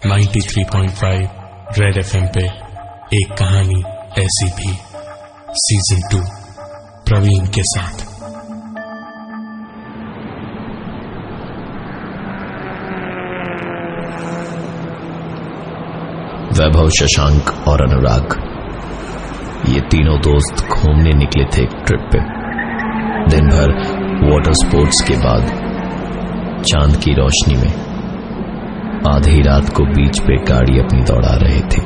93.5 red FM पे एक कहानी ऐसी भी सीजन 2 प्रवीण के साथ। वैभव, शशांक और अनुराग ये तीनों दोस्त घूमने निकले थे एक ट्रिप पे। दिन भर वाटर स्पोर्ट्स के बाद चांद की रोशनी में आधी रात को बीच पे गाड़ी अपनी दौड़ा रहे थे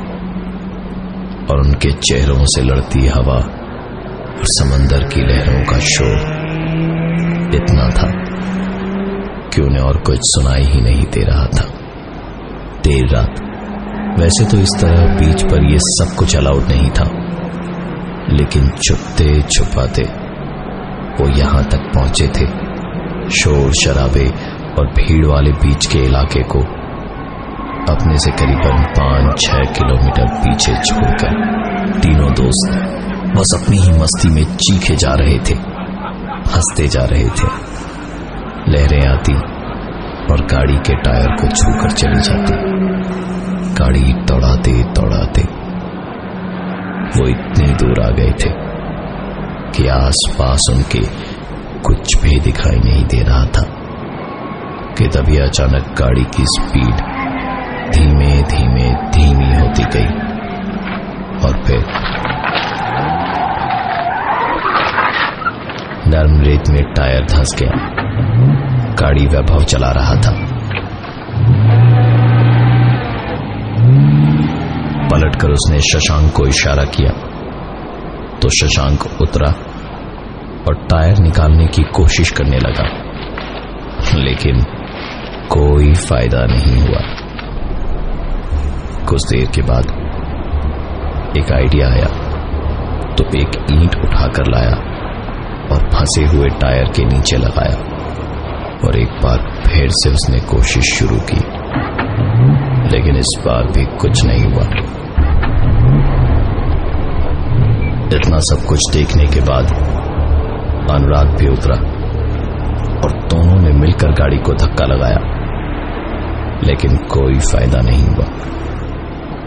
और उनके चेहरों से लड़ती हवा और समंदर की लहरों का शोर इतना था कि उन्हें और कुछ सुनाई ही नहीं दे रहा था। देर रात, वैसे तो इस तरह बीच पर यह सब कुछ अलाउड नहीं था, लेकिन छुपते छुपाते वो यहां तक पहुंचे थे। शोर शराबे और भीड़ वाले बीच के इलाके को अपने से करीबन 5-6 किलोमीटर पीछे छोड़कर तीनों दोस्त बस अपनी ही मस्ती में चीखे जा रहे थे, हंसते जा रहे थे। लहरें आती और गाड़ी के टायर को छूकर चली जाती। गाड़ी दौड़ाते दौड़ाते वो इतनी दूर आ गए थे कि आसपास उनके कुछ भी दिखाई नहीं दे रहा था कि तभी अचानक गाड़ी की स्पीड धीमे धीमे धीमी होती गई और फिर नरम रेत में टायर धंस गया। गाड़ी वैभव चला रहा था। पलटकर उसने शशांक को इशारा किया तो शशांक उतरा और टायर निकालने की कोशिश करने लगा, लेकिन कोई फायदा नहीं हुआ। कुछ देर के बाद एक आइडिया आया तो एक ईंट उठाकर लाया और फंसे हुए टायर के नीचे लगाया और एक बार फिर से उसने कोशिश शुरू की, लेकिन इस बार भी कुछ नहीं हुआ। इतना सब कुछ देखने के बाद अनुराग भी उतरा और दोनों ने मिलकर गाड़ी को धक्का लगाया, लेकिन कोई फायदा नहीं हुआ।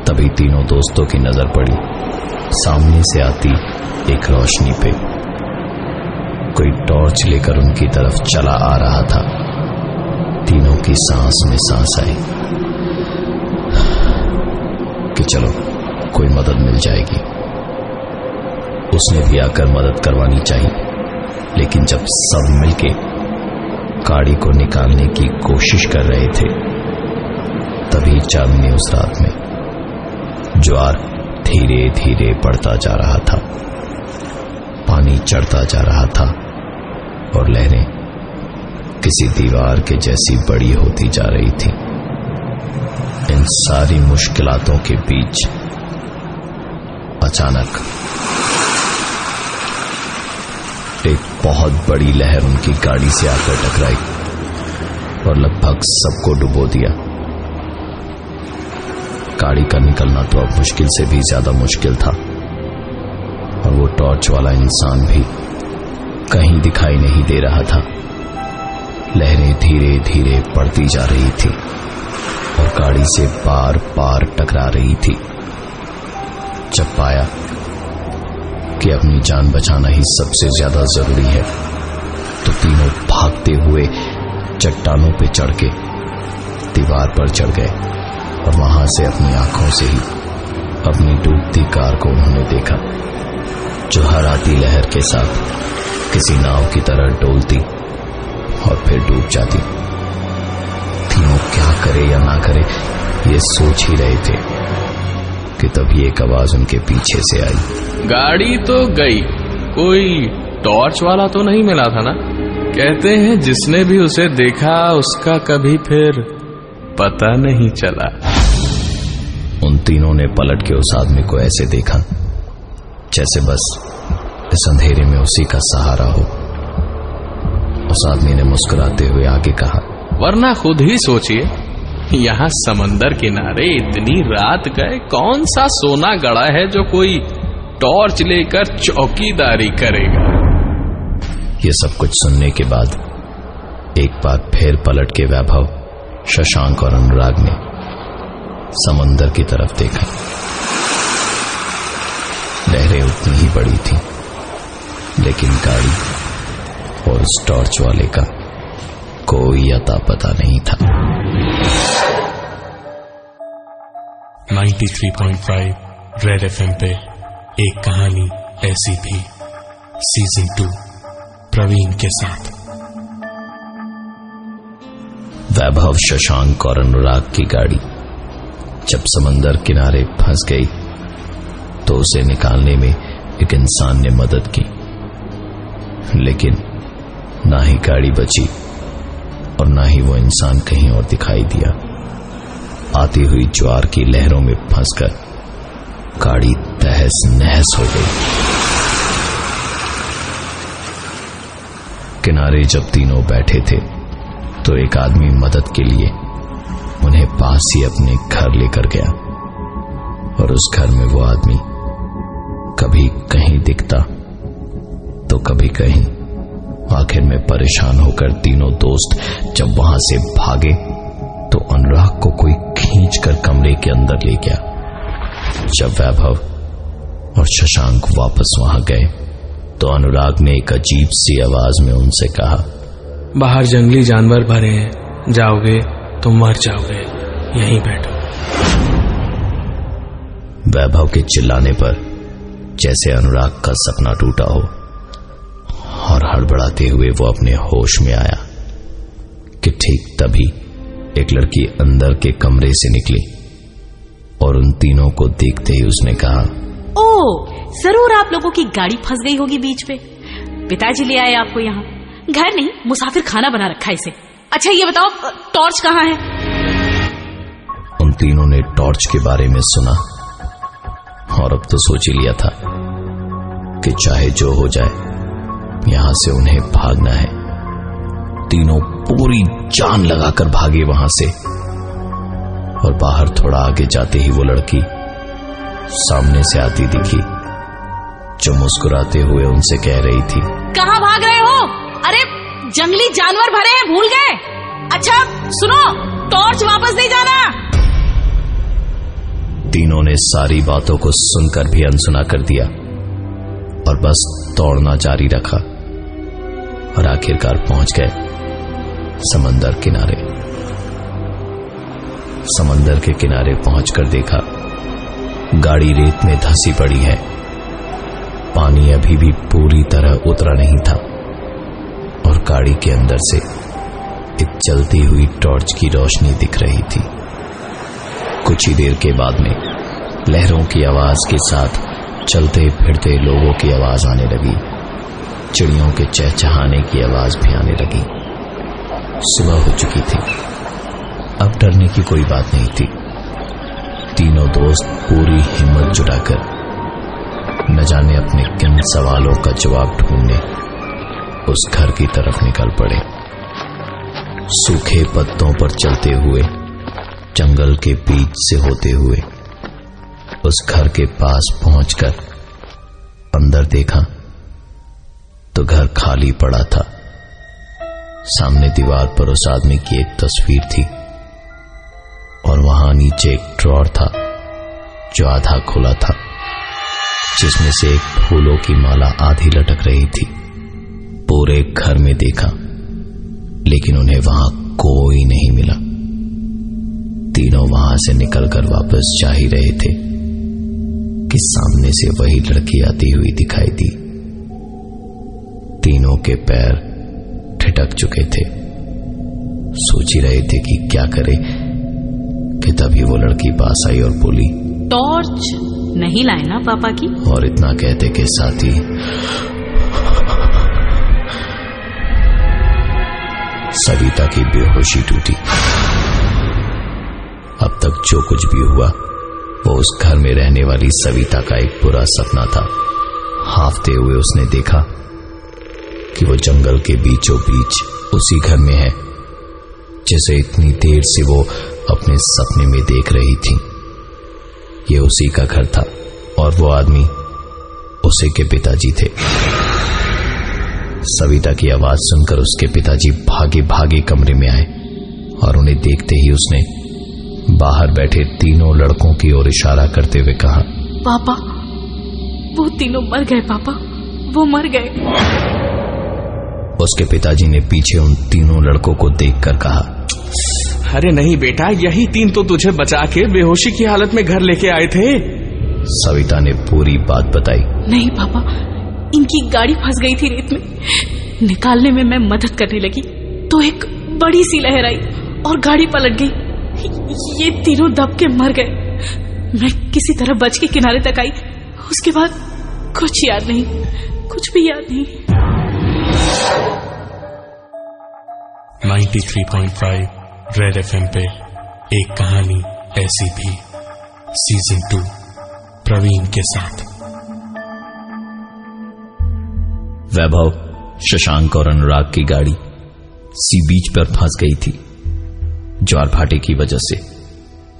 तभी तीनों दोस्तों की नजर पड़ी सामने से आती एक रोशनी पे। कोई टॉर्च लेकर उनकी तरफ चला आ रहा था। तीनों की सांस में सांस आई कि चलो कोई मदद मिल जाएगी। उसने भी आकर मदद करवानी चाहिए, लेकिन जब सब मिलके गाड़ी को निकालने की कोशिश कर रहे थे तभी चांदनी उस रात में ज्वार धीरे धीरे बढ़ता जा रहा था। पानी चढ़ता जा रहा था और लहरें किसी दीवार के जैसी बड़ी होती जा रही थी। इन सारी मुश्किलातों के बीच अचानक एक बहुत बड़ी लहर उनकी गाड़ी से आकर टकराई और लगभग सबको डुबो दिया। गाड़ी का निकलना तो अब मुश्किल से भी ज्यादा मुश्किल था और वो टॉर्च वाला इंसान भी कहीं दिखाई नहीं दे रहा था। लहरें धीरे धीरे बढ़ती जा रही थी और गाड़ी से बार बार टकरा रही थी। जब पाया कि अपनी जान बचाना ही सबसे ज्यादा जरूरी है तो तीनों भागते हुए चट्टानों पे चढ़ के दीवार पर चढ़ गए और वहां से अपनी आंखों से ही अपनी डूबती कार को उन्होंने देखा, जो हर आती लहर के साथ किसी नाव की तरह डोलती और फिर डूब जाती। तीनों क्या करे या ना करे ये सोच ही रहे थे कि तभी एक आवाज उनके पीछे से आई। गाड़ी तो गई, कोई टॉर्च वाला तो नहीं मिला था ना? कहते हैं जिसने भी उसे देखा उसका कभी फिर पता नहीं चला। उन तीनों ने पलट के उस आदमी को ऐसे देखा जैसे बस इस अंधेरे में उसी का सहारा हो। उस आदमी ने मुस्कुराते हुए आगे कहा, वरना खुद ही सोचिए, यहाँ समंदर किनारे इतनी रात गए कौन सा सोना गड़ा है जो कोई टॉर्च लेकर चौकीदारी करेगा। ये सब कुछ सुनने के बाद एक बार फिर पलट के वैभव शशांक और अनुराग ने समंदर की तरफ देखा। लहरें उतनी ही बड़ी थीं, लेकिन गाड़ी और उस टॉर्च वाले का कोई अता पता नहीं था। 93.5 रेड एफएम पे एक कहानी ऐसी भी, सीजन 2 प्रवीण के साथ। वैभव, शशांक और अनुराग की गाड़ी जब समंदर किनारे फंस गई तो उसे निकालने में एक इंसान ने मदद की, लेकिन ना ही गाड़ी बची और ना ही वो इंसान कहीं और दिखाई दिया। आती हुई ज्वार की लहरों में फंसकर गाड़ी तहस नहस हो गई। किनारे जब तीनों बैठे थे तो एक आदमी मदद के लिए उन्हें पास ही अपने घर लेकर गया, और उस घर में वो आदमी कभी कहीं दिखता तो कभी कहीं। आखिर में परेशान होकर तीनों दोस्त जब वहां से भागे तो अनुराग को कोई खींचकर कमरे के अंदर ले गया। जब वैभव और शशांक वापस वहां गए तो अनुराग ने एक अजीब सी आवाज में उनसे कहा, बाहर जंगली जानवर भरे हैं, जाओगे तो मर जाओगे, यहीं बैठो। वैभव के चिल्लाने पर जैसे अनुराग का सपना टूटा हो, और हड़बड़ाते हुए वो अपने होश में आया कि ठीक तभी एक लड़की अंदर के कमरे से निकली और उन तीनों को देखते ही उसने कहा, ओह, जरूर आप लोगों की गाड़ी फंस गई होगी बीच पे। पिताजी ले आए आपको यहाँ। घर नहीं, मुसाफिर खाना बना रखा है इसे। अच्छा ये बताओ, टॉर्च कहाँ है? उन तीनों ने टॉर्च के बारे में सुना और अब तो सोच ही लिया था कि चाहे जो हो जाए यहां से उन्हें भागना है। तीनों पूरी जान लगाकर भागे वहां से, और बाहर थोड़ा आगे जाते ही वो लड़की सामने से आती दिखी, जो मुस्कुराते हुए उनसे कह रही थी, कहाँ भाग रहे हो? अरे जंगली जानवर भरे हैं, भूल गए? अच्छा सुनो, टॉर्च वापस दे जाना। तीनों ने सारी बातों को सुनकर भी अनसुना कर दिया और बस दौड़ना जारी रखा, और आखिरकार पहुंच गए समंदर किनारे। समंदर के किनारे पहुंचकर देखा गाड़ी रेत में धंसी पड़ी है। पानी अभी भी पूरी तरह उतरा नहीं था, और गाड़ी के अंदर से एक जलती हुई टॉर्च की रोशनी दिख रही थी। कुछ ही देर के बाद में लहरों की आवाज के साथ चलते फिरते लोगों की आवाज आने लगी। चिड़ियों के चहचहाने की आवाज भी आने लगी। सुबह हो चुकी थी, अब डरने की कोई बात नहीं थी। तीनों दोस्त पूरी हिम्मत जुटाकर न जाने अपने किन सवालों का जवाब ढूंढने उस घर की तरफ निकल पड़े। सूखे पत्तों पर चलते हुए, जंगल के बीच से होते हुए उस घर के पास पहुंचकर अंदर देखा तो घर खाली पड़ा था। सामने दीवार पर उस आदमी की एक तस्वीर थी, और वहां नीचे एक ड्रॉर था जो आधा खुला था, जिसमें से एक फूलों की माला आधी लटक रही थी। पूरे घर में देखा, लेकिन उन्हें वहां कोई नहीं मिला। तीनों वहां से निकलकर वापस जा ही रहे थे कि सामने से वही लड़की आती हुई दिखाई दी। तीनों के पैर ठिठक चुके थे, सोच ही रहे थे कि क्या करे कि तभी वो लड़की पास आई और बोली, टॉर्च नहीं लाए ना पापा की? और इतना कहते के साथ ही सविता की बेहोशी टूटी। अब तक जो कुछ भी हुआ वो उस घर में रहने वाली सविता का एक बुरा सपना था। हाफते हुए उसने देखा कि वो जंगल के बीचों बीच उसी घर में है जिसे इतनी देर से वो अपने सपने में देख रही थी। ये उसी का घर था, और वो आदमी उसी के पिताजी थे। सविता की आवाज सुनकर उसके पिताजी भागे भागे कमरे में आए और उन्हें देखते ही उसने बाहर बैठे तीनों लड़कों की ओर इशारा करते हुए कहा, पापा, वो तीनों मर गए पापा, वो मर गए। उसके पिताजी ने पीछे उन तीनों लड़कों को देखकर कहा, अरे नहीं बेटा, यही तीन तो तुझे बचा के बेहोशी की हालत में घर लेके आए थे। सविता ने पूरी बात बताई। नहीं पापा, इनकी गाड़ी फंस गई थी रेत में। निकालने में मैं मदद करने लगी तो एक बड़ी सी लहर आई और गाड़ी पलट गई। ये तीनों दब के मर गए। मैं किसी तरह बच के किनारे तक आई। उसके बाद कुछ याद नहीं, कुछ भी याद नहीं। 93.5 रेड एफएम पे एक कहानी ऐसी भी, सीजन 2 प्रवीण के साथ। वैभव, शशांक और अनुराग की गाड़ी सी बीच पर फंस गई थी। ज्वार भाटे की वजह से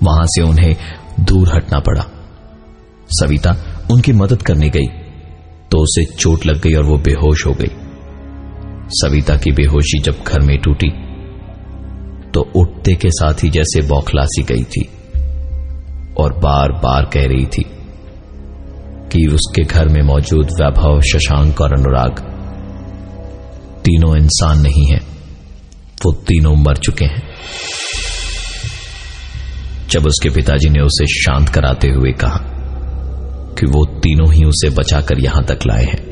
वहां से उन्हें दूर हटना पड़ा। सविता उनकी मदद करने गई तो उसे चोट लग गई और वो बेहोश हो गई। सविता की बेहोशी जब घर में टूटी तो उठते के साथ ही जैसे बौखला सी गई थी और बार बार कह रही थी कि उसके घर में मौजूद वैभव, शशांक और अनुराग तीनों इंसान नहीं हैं, वो तीनों मर चुके हैं। जब उसके पिताजी ने उसे शांत कराते हुए कहा कि वो तीनों ही उसे बचाकर यहां तक लाए हैं,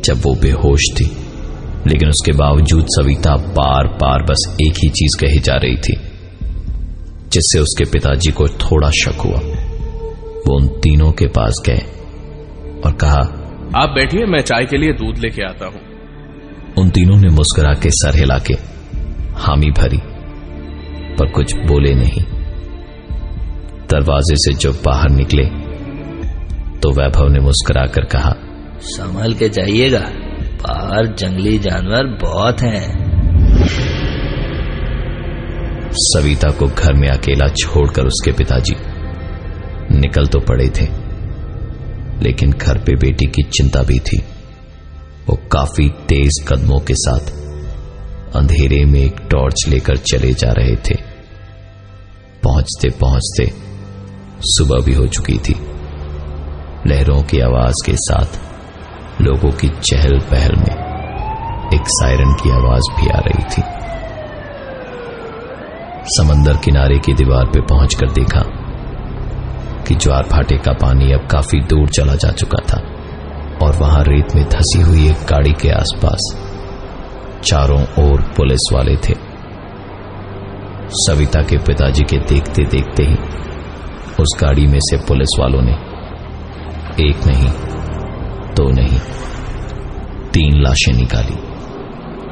जब वो बेहोश थी, लेकिन उसके बावजूद सविता बार बार बस एक ही चीज कही जा रही थी, जिससे उसके पिताजी को थोड़ा शक हुआ। वो उन तीनों के पास गए और कहा, आप बैठिए, मैं चाय के लिए दूध लेके आता हूं। उन तीनों ने मुस्कुरा के सर हिला के हामी भरी, पर कुछ बोले नहीं। दरवाजे से जब बाहर निकले तो वैभव ने मुस्कुराकर कहा, संभल के जाइएगा, बाहर जंगली जानवर बहुत हैं। सविता को घर में अकेला छोड़कर उसके पिताजी निकल तो पड़े थे, लेकिन घर पे बेटी की चिंता भी थी। वो काफी तेज कदमों के साथ अंधेरे में एक टॉर्च लेकर चले जा रहे थे। पहुंचते पहुंचते सुबह भी हो चुकी थी। लहरों की आवाज के साथ लोगों की चहल पहल में एक सायरन की आवाज भी आ रही थी। समंदर किनारे की दीवार पे पहुंचकर देखा कि ज्वार भाटे का पानी अब काफी दूर चला जा चुका था और वहां रेत में धसी हुई एक गाड़ी के आसपास चारों ओर पुलिस वाले थे। सविता के पिताजी के देखते देखते ही उस गाड़ी में से पुलिस वालों ने एक नहीं, दो नहीं, 3 लाशें निकाली।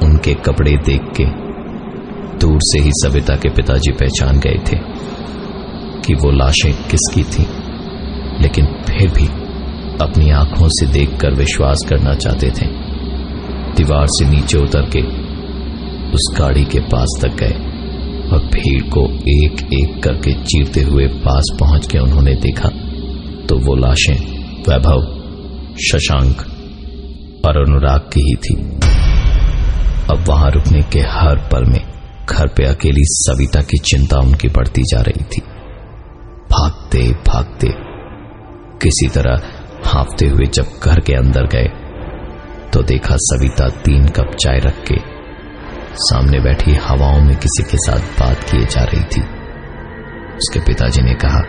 उनके कपड़े देख के दूर से ही सविता के पिताजी पहचान गए थे कि वो लाशें किसकी थीं, लेकिन फिर भी अपनी आंखों से देखकर विश्वास करना चाहते थे। दीवार से नीचे उतर के उस गाड़ी के पास तक गए और भीड़ को एक एक करके चीरते हुए पास पहुंच के उन्होंने देखा तो वो लाशें वैभव, शशांक और अनुराग की ही थी। अब वहां रुकने के हर पल में घर पे अकेली सविता की चिंता उनकी बढ़ती जा रही थी। भागते भागते किसी तरह हांफते हुए जब घर के अंदर गए तो देखा सविता 3 कप चाय रख के सामने बैठी हवाओं में किसी के साथ बात किए जा रही थी। उसके पिताजी ने कहा,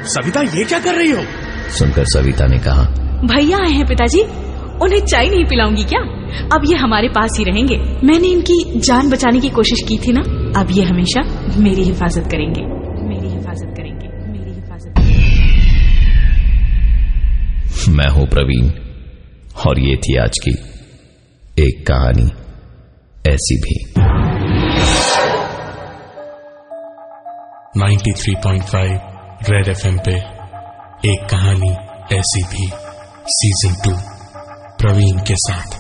सविता ये क्या कर रही हो? सुनकर सविता ने कहा, भैया आए हैं पिताजी, उन्हें चाय नहीं पिलाऊंगी क्या? अब ये हमारे पास ही रहेंगे। मैंने इनकी जान बचाने की कोशिश की थी ना, अब ये हमेशा मेरी हिफाजत करेंगे, मेरी हिफाजत करेंगे, मेरी हिफाजत करेंगे। मैं हूं प्रवीण और ये थी आज की एक कहानी ऐसी भी। 93.5 रेड एफएम पे एक कहानी ऐसी भी, सीजन 2 प्रवीण के साथ।